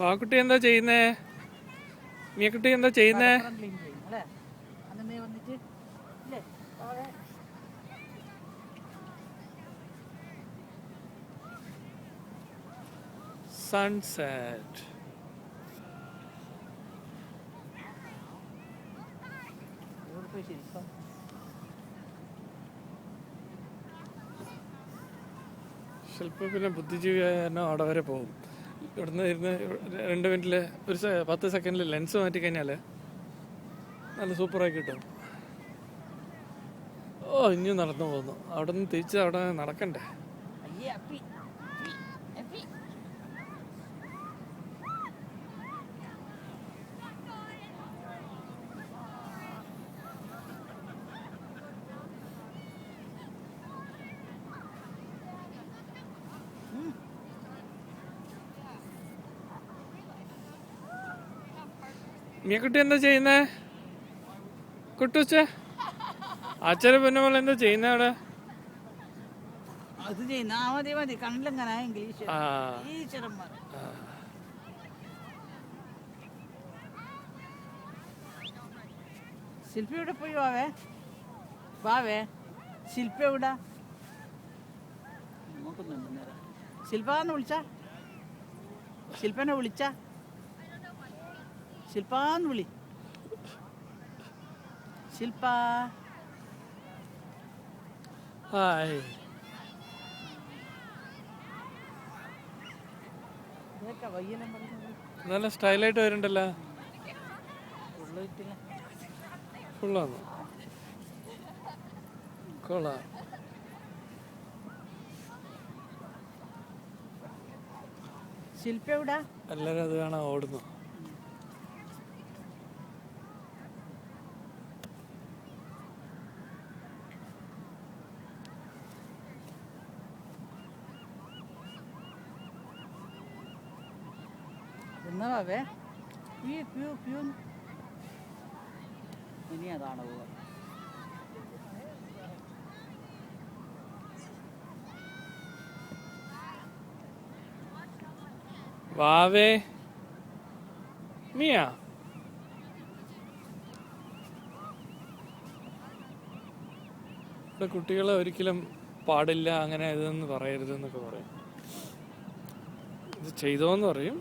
വാക്കുട്ടി എന്താ ചെയ്യുന്നേ? മിയക്കുട്ടി എന്താ ചെയ്യുന്നേ? സൺസെറ്റ്. ശില്പ പിന്നെ ബുദ്ധിജീവിയായ കാരണം അവിടെ വരെ പോകും. ഇവിടുന്ന് ഇരുന്ന് 2 മിനിറ്റിൽ 10 സെക്കൻഡിൽ ലെൻസ് മാറ്റി കഴിഞ്ഞാൽ നല്ല സൂപ്പറായി കിട്ടും. ഓ, ഇനിയും നടന്നു പോകുന്നു. അവിടെ നിന്ന് തിരിച്ച് അവിടെ നടക്കണ്ടേ? മിയക്കുട്ടി എന്താ ചെയ്യുന്നേ? കുട്ടുച്ച അച്ഛനെ പൊന്നുമോൾ എന്താ ചെയ്യുന്നേ അവിടെ? അത് ചെയ്യുന്ന മതി മതി കണ്ണിലെങ്ങനെ ഇംഗ്ലീഷ് ഈശ്വരന്മാർ. ശില്പ എവിടെ പോയി? വാവേ ശില്പ എവിടെ? നോക്കുന്നുണ്ട് നേരം. ശില്പന്ന് വിളിച്ച? ശില്പനെ വിളിച്ച? ശില്പാന്ന് വിളി. ശില്പ ഹായ്. നല്ല സ്റ്റൈലായിട്ട് വരുന്നുണ്ടല്ലോ. ഫുള്ളാന്ന് കൊള്ളാം. ശില്പ എവിടെ? എല്ലാരും അത് കാണാൻ ഓടുന്നു. എന്നാ വാവേ ഇനി അതാണ് പോവുക. വാവേ മിയ ഇവിടെ കുട്ടികളെ ഒരിക്കലും പാടില്ല, അങ്ങനെ ഇതെന്ന് പറയരുതെന്നൊക്കെ പറയും. ഇത് ചെയ്തോന്ന് പറയും.